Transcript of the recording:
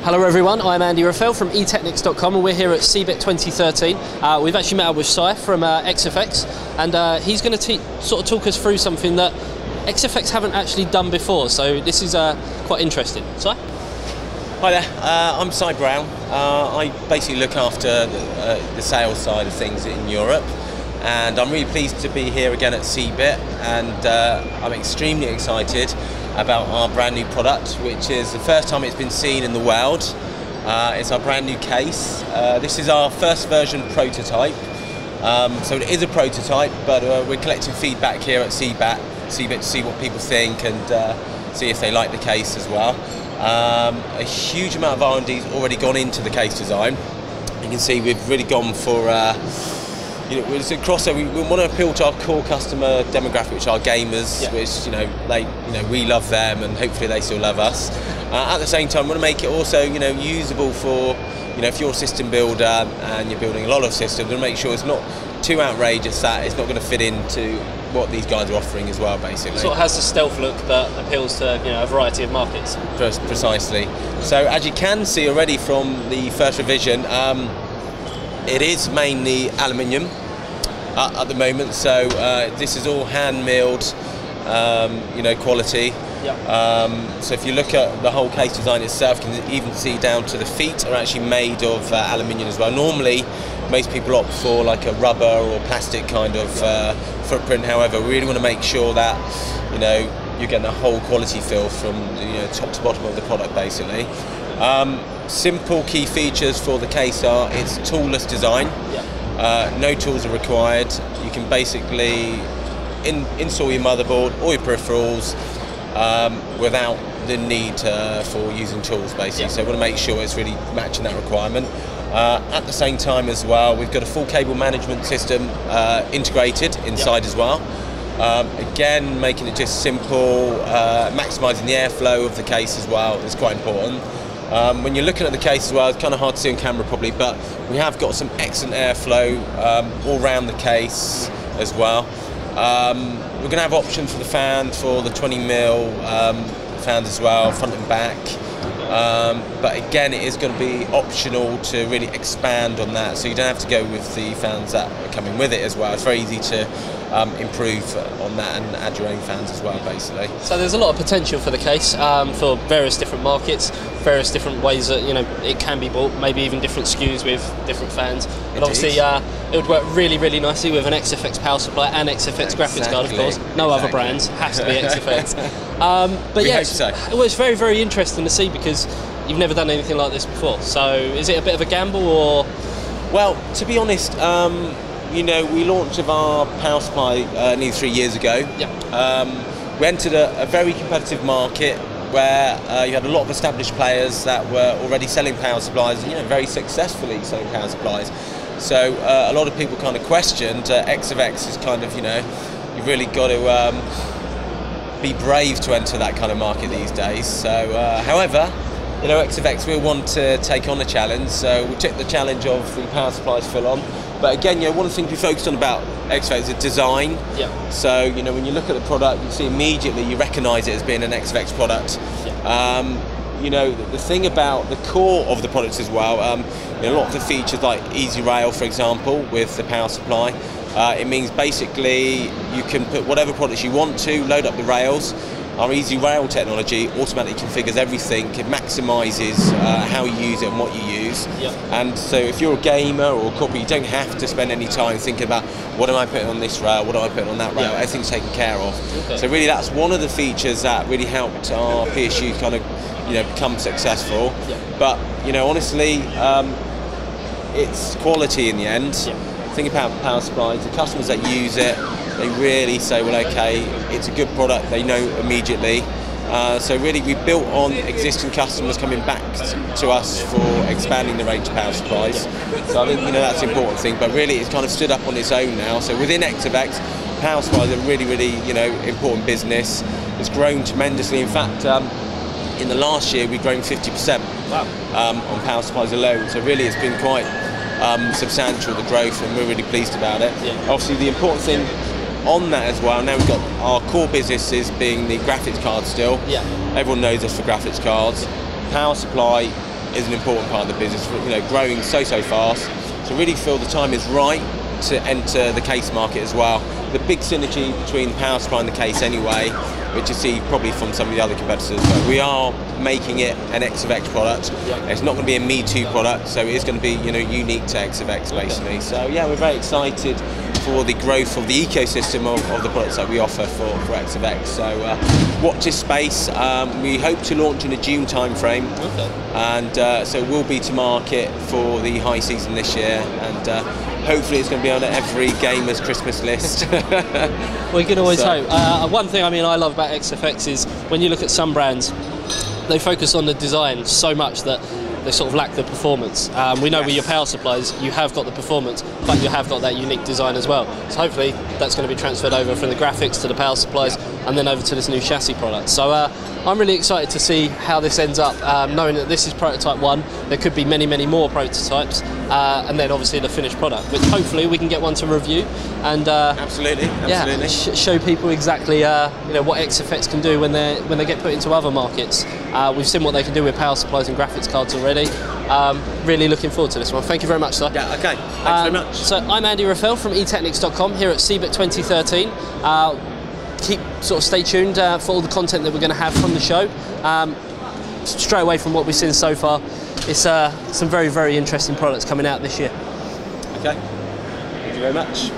Hello everyone, I'm Andy Rafael from etechnics.com and we're here at CeBIT 2013. We've actually met up with Si from XFX, and he's going to sort of talk us through something that XFX haven't actually done before, so this is quite interesting. Si? Hi there, I'm Si Brown. I basically look after the sales side of things in Europe, and I'm really pleased to be here again at CeBIT, and I'm extremely excited about our brand new product, which is the first time it's been seen in the world. It's our brand new case. This is our first version prototype, so it is a prototype, but we're collecting feedback here at CeBIT to see what people think and see if they like the case as well. A huge amount of R&D has already gone into the case design. You can see we've really gone for it's a crossover. We want to appeal to our core customer demographic, which are gamers, which we love them, and hopefully they still love us. At the same time, we want to make it also usable for if you're a system builder and you're building a lot of systems, and make sure it's not too outrageous that it's not going to fit into what these guys are offering as well, basically. Sort of has the stealth look that appeals to a variety of markets. Precisely. So as you can see already from the first revision, it is mainly aluminium at the moment, so this is all hand milled, quality. Yep. So if you look at the whole case design itself, you can even see down to the feet are actually made of aluminium as well. Normally, most people opt for like a rubber or plastic kind of footprint. However, we really want to make sure that you're getting a whole quality feel from top to bottom of the product, basically. Simple key features for the case are it's toolless design. Yeah. No tools are required. You can basically install your motherboard or your peripherals without the need for using tools, basically. Yeah. So we want to make sure it's really matching that requirement. At the same time as well, we've got a full cable management system integrated inside. Yep. As well. Again, making it just simple, maximising the airflow of the case as well is quite important. When you're looking at the case as well, it's kind of hard to see on camera probably, but we have got some excellent airflow all around the case as well. We're going to have options for the fans, for the 20mm fans as well, front and back. But again, it is going to be optional to really expand on that, so you don't have to go with the fans that are coming with it as well. It's very easy to improve on that and add your own fans as well, basically. So there's a lot of potential for the case for various different markets, various different ways that it can be bought, maybe even different SKUs with different fans. But obviously it would work really, really nicely with an XFX power supply and XFX graphics card, of course. No other brands, has to be XFX. But we yeah, hope so. Well, it's very, very interesting to see because you've never done anything like this before. So is it a bit of a gamble, or? Well, to be honest, we launched our power supply nearly 3 years ago. Yeah. We entered a very competitive market where you had a lot of established players that were already selling power supplies, and very successfully selling power supplies. So a lot of people kind of questioned XFX is kind of, you've really got to be brave to enter that kind of market these days. So, however, XFX will want to take on a challenge, so we took the challenge of the power supplies full on. But again, one of the things we focused on about XFX is design. Yeah. So, when you look at the product, you see immediately, you recognise it as being an XFX product. Yeah. The thing about the core of the products as well, a lot of the features like Easy Rail, for example, with the power supply, it means basically you can put whatever products you want to, load up the rails. Our Easy Rail technology automatically configures everything, it maximises how you use it and what you use. Yep. And so if you're a gamer or a corporate, you don't have to spend any time thinking about what am I putting on this rail, what am I putting on that rail, everything's taken care of. Okay. So really that's one of the features that really helped our PSU kind of become successful. Yep. But honestly, it's quality in the end. Yep. Think about power supplies, the customers that use it, they really say, well, okay, it's a good product, they know immediately. So really we built on existing customers coming back to us for expanding the range of power supplies. So I think that's the important thing, but really it's kind of stood up on its own now. So within XFX, power supplies are really, really important business. It's grown tremendously. In fact, in the last year we've grown 50%. Wow. On power supplies alone. So really it's been quite substantial, the growth, and we're really pleased about it. Yeah. Obviously the important thing on that as well, now we've got our core businesses being the graphics cards still. Yeah. Everyone knows us for graphics cards. Power supply is an important part of the business. You know, growing so fast. So really feel the time is right to enter the case market as well. The big synergy between the power supply and the case anyway, which you see probably from some of the other competitors, but we are making it an XFX product. It's not going to be a Me Too product, so it is going to be, you know, unique to XFX basically. So yeah, we're very excited for the growth of the ecosystem of the products that we offer for XFX. So watch this space. We hope to launch in a June time frame, and so we'll be to market for the high season this year, and hopefully it's going to be on every gamer's Christmas list. We can always hope. One thing I love about XFX is when you look at some brands, they focus on the design so much that they sort of lack the performance. We know with your power supplies, you have got the performance, but you have got that unique design as well. So hopefully that's going to be transferred over from the graphics to the power supplies, and then over to this new chassis product. So I'm really excited to see how this ends up, knowing that this is prototype 1. There could be many more prototypes, and then obviously the finished product, which hopefully we can get one to review and absolutely. Show people exactly what XFX can do when they get put into other markets. We've seen what they can do with power supplies and graphics cards already. Really looking forward to this one. Thank you very much, sir. Yeah, okay. Thanks very much. So I'm Andy Raffel from etechnics.com here at CeBIT 2013. Stay tuned for all the content that we're going to have from the show. Straight away from what we've seen so far, it's some very interesting products coming out this year. Okay. Thank you very much.